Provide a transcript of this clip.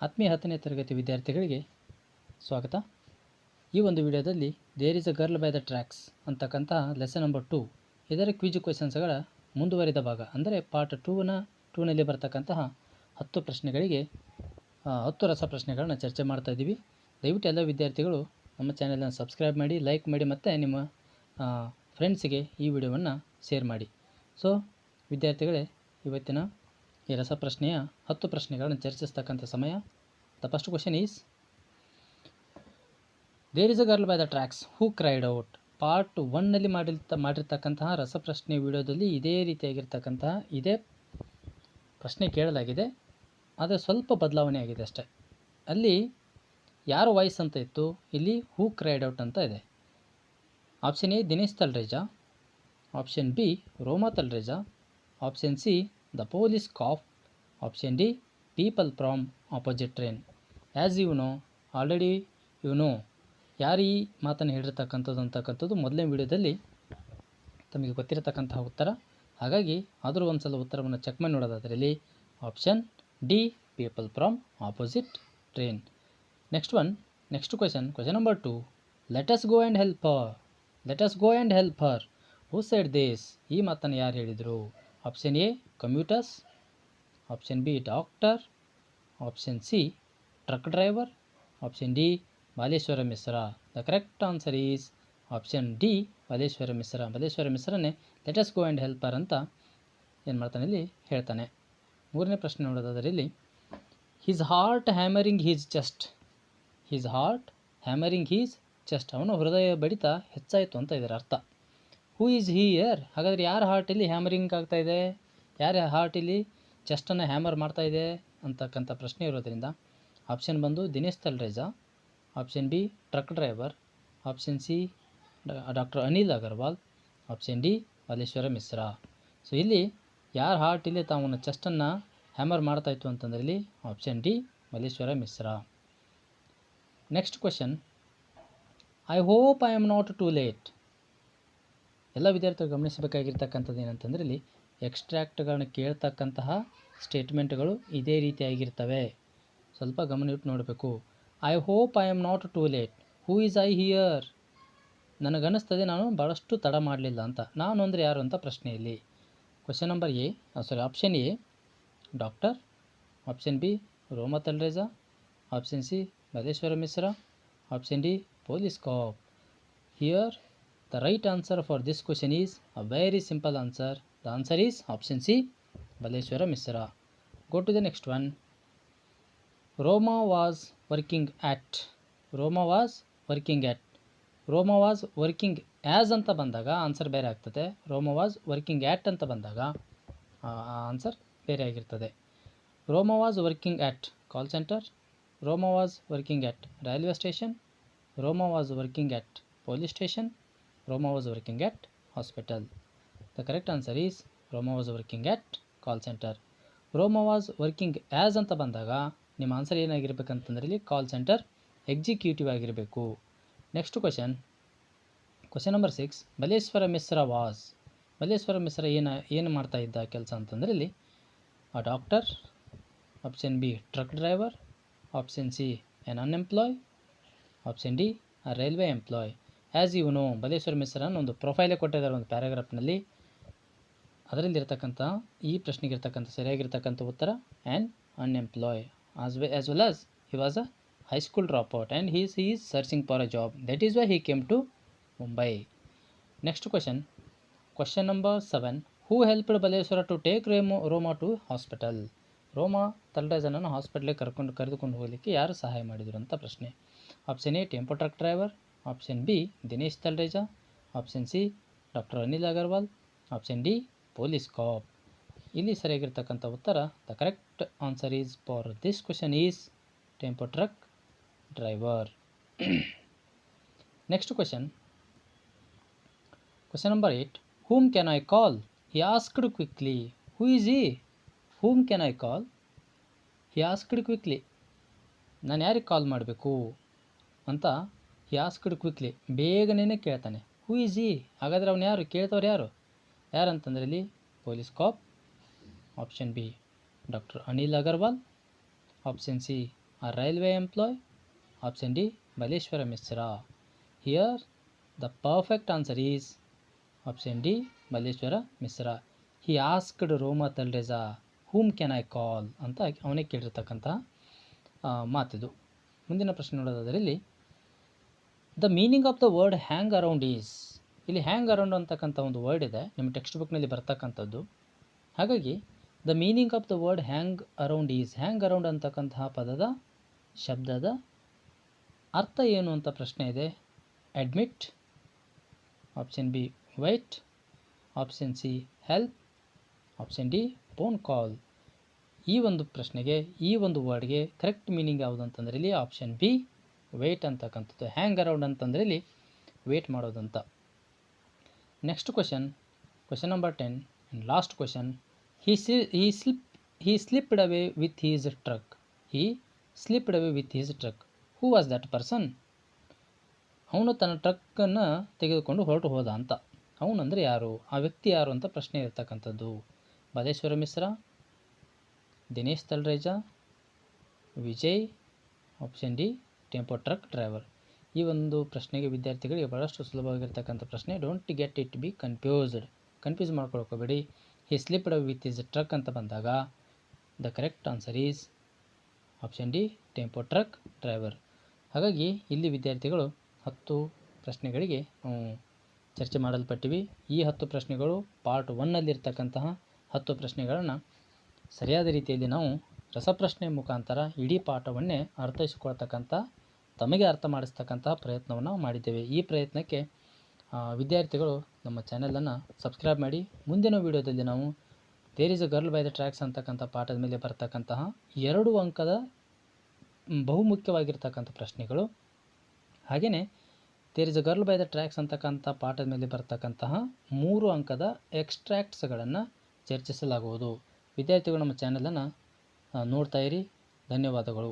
ಆತ್ಮೀಯ 10ನೇ ತರಗತಿ ವಿದ್ಯಾರ್ಥಿಗಳಿಗೆ ಸ್ವಾಗತ. ಈ ಒಂದು ವಿಡಿಯೋದಲ್ಲಿ there is a girl by the tracks ಅಂತಕ್ಕಂತಹ ಲೆಸನ್ ನಂಬರ್ 2 ಇದರ ಕ್ವಿಜ್ ಕ್ವೆಶನ್ಸ್ಗಳ ಮುಂದುವರಿದ ಭಾಗ, ಅಂದರೆ ಪಾರ್ಟ್ 2ನಲ್ಲಿ ಬರ್ತಕ್ಕಂತಹ 10 ಪ್ರಶ್ನೆಗಳಿಗೆ 10 ರಸಪ್ರಶ್ನೆಗಳನ್ನ ಚರ್ಚೆ ಮಾಡ್ತಾ ಇದ್ದೀವಿ. ದಯವಿಟ್ಟು ಎಲ್ಲ ವಿದ್ಯಾರ್ಥಿಗಳು ನಮ್ಮ ಚಾನೆಲನ್ನು ಸಬ್ಸ್ಕ್ರೈಬ್ ಮಾಡಿ, ಲೈಕ್ ಮಾಡಿ ಮತ್ತು ನಿಮ್ಮ ಫ್ರೆಂಡ್ಸಿಗೆ ಈ ವಿಡಿಯೋವನ್ನು ಶೇರ್ ಮಾಡಿ. ಸೊ ವಿದ್ಯಾರ್ಥಿಗಳೇ, ಇವತ್ತಿನ ಈ ರಸಪ್ರಶ್ನೆಯ 10 ಪ್ರಶ್ನೆಗಳನ್ನು ಚರ್ಚಿಸ್ತಕ್ಕಂಥ ಸಮಯ. The first question is, there is a girl by the tracks who cried out. Part 1ನಲ್ಲಿ ಮಾಡಿರ್ತಕ್ಕಂತಹ ರಸಪ್ರಶ್ನೆ ವಿಡಿಯೋದಲ್ಲಿ ಇದೇ ರೀತಿಯಾಗಿರ್ತಕ್ಕಂತಹ ಇದೇ ಪ್ರಶ್ನೆ ಕೇಳಲಾಗಿದೆ, ಆದರೆ ಸ್ವಲ್ಪ ಬದಲಾವಣೆ ಆಗಿದೆ ಅಷ್ಟೇ. ಅಲ್ಲಿ ಯಾರು ವಾಯ್ಸ್ ಅಂತ ಇತ್ತು, ಇಲ್ಲಿ ಹೂ ಕ್ರೈಡ್ ಔಟ್ ಅಂತ ಇದೆ. Option A Dinesh Talreja, option B Roma Talreja, option C the police cop, option D people from opposite train. As already you know ಯಾರು ಈ ಮಾತನ್ನು ಹೇಳಿರ್ತಕ್ಕಂಥದ್ದು ಅಂತಕ್ಕಂಥದ್ದು ಮೊದಲನೇ ವಿಡಿಯೋದಲ್ಲಿ ತಮಗೆ ಗೊತ್ತಿರತಕ್ಕಂತಹ ಉತ್ತರ. ಹಾಗಾಗಿ ಆದರೂ ಒಂದು ಸಲ ಉತ್ತರವನ್ನು ಚೆಕ್ ಮಾಡಿ ನೋಡೋದಾದರೆ ಇಲ್ಲಿ option D people from opposite train. Next question number 2, let us go and help her. Who said this? ಈ ಮಾತನ್ನು ಯಾರು ಹೇಳಿದರು? Option A commuters, option B doctor, option C truck driver, option D Baleshwar Mishra. The correct answer is option D Baleshwar ಮಿಶ್ರನೇ let us go and help her ಅಂತ ಏನು ಮಾಡ್ತಾನೆ ಇಲ್ಲಿ ಹೇಳ್ತಾನೆ. ಮೂರನೇ ಪ್ರಶ್ನೆ ನೋಡೋದಾದರೆ ಇಲ್ಲಿ his heart hammering his chest. ಅವನ ಹೃದಯ ಬಡಿತ ಹೆಚ್ಚಾಯಿತು ಅಂತ ಇದರ ಅರ್ಥ. Who is here? ಹಾಗಾದರೆ ಯಾರ ಹಾರ್ಟಲ್ಲಿ ಹ್ಯಾಮರಿಂಗ್ ಆಗ್ತಾ ಇದೆ, ಯಾರ ಹಾರ್ಟಲ್ಲಿ ಚೆಸ್ಟನ್ನು ಹ್ಯಾಮರ್ ಮಾಡ್ತಾ ಇದೆ ಅಂತಕ್ಕಂಥ ಪ್ರಶ್ನೆ ಇರೋದರಿಂದ ಆಪ್ಷನ್ ಬಂದು Dinesh Talreja, option B truck driver, option C doctor Anil Agarwal, option D Baleshwar Mishra. So ಇಲ್ಲಿ ಯಾರ ಹಾರ್ಟಲ್ಲಿ ತಾವನ್ನ ಚೆಸ್ಟನ್ನು ಹ್ಯಾಮರ್ ಮಾಡ್ತಾಯಿತ್ತು ಅಂತಂದರೆ ಇಲ್ಲಿ option D Baleshwar Mishra. Next question, I hope I am not too late. ಎಲ್ಲ ವಿದ್ಯಾರ್ಥಿಗಳು ಗಮನಿಸಬೇಕಾಗಿರ್ತಕ್ಕಂಥದ್ದು ಏನಂತಂದರೆ ಇಲ್ಲಿ ಎಕ್ಸ್ಟ್ರಾಕ್ಟ್ಗಳನ್ನ ಕೇಳ್ತಕ್ಕಂತಹ ಸ್ಟೇಟ್ಮೆಂಟ್ಗಳು ಇದೇ ರೀತಿಯಾಗಿರ್ತವೆ. ಸ್ವಲ್ಪ ಗಮನ ಇಟ್ಟು ನೋಡಬೇಕು. I hope I am not too late. Who is I here? ನನಗನ್ನಿಸ್ತದೆ ನಾನು ಭಾಳಷ್ಟು ತಡ ಮಾಡಲಿಲ್ಲ ಅಂತ. ನಾನು ಅಂದರೆ ಯಾರು ಅಂತ ಪ್ರಶ್ನೆಯಲ್ಲಿ. Option A doctor, option B Roma Talreja, option C Baleshwar Mishra, option D police cop. Here the right answer for this question is a very simple answer. The answer is option C, Baleshwara Mishra. Go to the next one. Roma was working as ಅಂತ ಬಂದಾಗ answer ಬೇರೆ ಆಗ್ತದೆ. ರೋಮಾ was working ಆಟ್ ಅಂತ ಬಂದಾಗ answer ಬೇರೆ ಆಗಿರ್ತದೆ. Roma was working at call centre, Roma was working at railway station, Roma was working at police station, Roma was working at hospital. The correct answer is Roma was working at call center. Roma was working as ಅಂತ ಬಂದಾಗ ನಿಮ್ಮ answer ಏನಾಗಿರ್ಬೇಕಂತಂದ್ರೆ ಇಲ್ಲಿ call center executive ಆಗಿರಬೇಕು. Next question number 6, Baleshwar Mishra ಏನು ಮಾಡ್ತಾ ಇದ್ದ ಕೆಲಸ ಅಂತಂದರೆ ಇಲ್ಲಿ a doctor, option B truck driver, option C an unemployed, option D a railway employee. As you know Baleshwar ಮಿಶ್ರಾನ್ ಒಂದು ಪ್ರೊಫೈಲೇ ಕೊಟ್ಟಿದ್ದಾರೆ ಒಂದು ಪ್ಯಾರಾಗ್ರಾಫ್ನಲ್ಲಿ. ಅದರಲ್ಲಿರ್ತಕ್ಕಂಥ ಈ ಪ್ರಶ್ನೆಗಿರ್ತಕ್ಕಂಥ ಸರಿಯಾಗಿರ್ತಕ್ಕಂಥ ಉತ್ತರ an unemployed as well as he was a high school drop out and he is searching for a job. That is why he came to Mumbai. Next question number 7, who helped Baleshwara to take Roma to hospital? Roma ತಲ್ರೇಜನನ್ನು ಹಾಸ್ಪಿಟ್ಲಿಗೆ ಕರೆದುಕೊಂಡು ಹೋಗಲಿಕ್ಕೆ ಯಾರು ಸಹಾಯ ಮಾಡಿದರು ಅಂತ ಪ್ರಶ್ನೆ. Option A tempo truck driver, option B Dinesh Talreja, option C doctor Anil Agarwal, option D police cop. ಇಲ್ಲಿ ಸರಿಯಾಗಿರ್ತಕ್ಕಂಥ ಉತ್ತರ the correct answer is for this question is tempo truck driver. Next question number 8, whom can I call? He asked quickly. Who is he? Whom can I call? He asked quickly. ನಾನು ಯಾರಿಗೆ ಕಾಲ್ ಮಾಡಬೇಕು ಅಂತ he asked quickly ಬೇಗನೆ ಕೇಳ್ತಾನೆ. Who is ಈ? ಹಾಗಾದರೆ ಅವನು ಯಾರು? ಕೇಳ್ತವ್ರು ಯಾರಂತಂದರೆ ಇಲ್ಲಿ police cop, option B doctor Anil Agarwal, option C a railway employee? Option D, Maleshwara Misra. Here the perfect answer is option D, Maleshwara Misra. He asked Roma Taldreza, whom can I call ಅಂತ ಅವನಿಗೆ ಕೇಳಿರ್ತಕ್ಕಂತಹ ಮಾತಿದು. ಮುಂದಿನ ಪ್ರಶ್ನೆ ನೋಡೋದಾದರೆ ಇಲ್ಲಿ the meaning of the word hang around is. ಇಲ್ಲಿ ಹ್ಯಾಂಗ್ around ಅಂತಕ್ಕಂಥ ಒಂದು word ಇದೆ ನಿಮ್ಮ ಟೆಕ್ಸ್ಟ್ ಬುಕ್ನಲ್ಲಿ ಬರ್ತಕ್ಕಂಥದ್ದು. ಹಾಗಾಗಿ the meaning of the word hang around is, hang around ಅಂತಕ್ಕಂತಹ ಪದದ ಶಬ್ದದ ಅರ್ಥ ಏನು ಅಂತ ಪ್ರಶ್ನೆ ಇದೆ. Admit, option B white, option C help, option D phone call. ಈ ಒಂದು ಪ್ರಶ್ನೆಗೆ ಈ ಒಂದು ವರ್ಡ್ಗೆ ಕರೆಕ್ಟ್ ಮೀನಿಂಗ್ ಯಾವುದು ಅಂತಂದರೆ ಇಲ್ಲಿ ಆಪ್ಷನ್ ಬಿ ವೇಟ್ ಅಂತಕ್ಕಂಥದ್ದು. ಹ್ಯಾಂಗ್ ಅರೌಂಡ್ ಅಂತಂದರೆ ಇಲ್ಲಿ ವೇಟ್ ಮಾಡೋದಂತ. Next question number 10 and last question. He slipped away with his truck. He slipped away with his truck. Who was that person? ಅವನು ತನ್ನ ಟ್ರಕ್ಕನ್ನು ತೆಗೆದುಕೊಂಡು ಹೊರಟು ಹೋದ ಅಂತ. ಅವನಂದರೆ ಯಾರು, ಆ ವ್ಯಕ್ತಿ ಯಾರು ಅಂತ ಪ್ರಶ್ನೆ ಇರ್ತಕ್ಕಂಥದ್ದು. Malleshwar Mishra, Dinesh Talreja, Vijay, option D tempo truck driver. ಈ ಒಂದು ಪ್ರಶ್ನೆಗೆ ವಿದ್ಯಾರ್ಥಿಗಳಿಗೆ ಭಾಳಷ್ಟು ಸುಲಭವಾಗಿರ್ತಕ್ಕಂಥ ಪ್ರಶ್ನೆ. Don't get it be confuse ಮಾಡ್ಕೊಳ್ಕೋಬೇಡಿ. He slipped away with his truck ಅಂತ ಬಂದಾಗ the correct answer is option D tempo truck driver. ಹಾಗಾಗಿ ಇಲ್ಲಿ ವಿದ್ಯಾರ್ಥಿಗಳು 10 ಪ್ರಶ್ನೆಗಳಿಗೆ ಚರ್ಚೆ ಮಾಡಲ್ಪಟ್ಟಿವಿ. ಈ 10 ಪ್ರಶ್ನೆಗಳು ಪಾರ್ಟ್ 1ನಲ್ಲಿರ್ತಕ್ಕಂತಹ 10 ಪ್ರಶ್ನೆಗಳನ್ನು ಸರಿಯಾದ ರೀತಿಯಲ್ಲಿ ನಾವು ರಸಪ್ರಶ್ನೆ ಮುಖಾಂತರ ಇಡೀ ಪಾಠವನ್ನೇ ಅರ್ಥೈಸಿಕೊಳ್ತಕ್ಕಂಥ, ತಮಗೆ ಅರ್ಥ ಮಾಡಿಸ್ತಕ್ಕಂತಹ ಪ್ರಯತ್ನವನ್ನು ಮಾಡಿದ್ದೇವೆ. ಈ ಪ್ರಯತ್ನಕ್ಕೆ ವಿದ್ಯಾರ್ಥಿಗಳು ನಮ್ಮ ಚಾನೆಲನ್ನು ಸಬ್ಸ್ಕ್ರೈಬ್ ಮಾಡಿ. ಮುಂದಿನ ವಿಡಿಯೋದಲ್ಲಿ ನಾವು there is a girl by the tracks ಅಂತಕ್ಕಂಥ ಪಾಠದ ಮೇಲೆ ಬರ್ತಕ್ಕಂತಹ 2 ಅಂಕದ ಬಹುಮುಖ್ಯವಾಗಿರ್ತಕ್ಕಂಥ ಪ್ರಶ್ನೆಗಳು, ಹಾಗೆಯೇ there is a girl by the tracks ಅಂತಕ್ಕಂಥ ಪಾಠದ ಮೇಲೆ ಬರ್ತಕ್ಕಂತಹ 3 ಅಂಕದ ಎಕ್ಸ್ಟ್ರಾಕ್ಟ್ಸ್ಗಳನ್ನು ಚರ್ಚಿಸಲಾಗುವುದು. ವಿದ್ಯಾರ್ಥಿಗಳು ನಮ್ಮ ಚಾನಲನ್ನು ನೋಡ್ತಾ ಇರಿ. ಧನ್ಯವಾದಗಳು.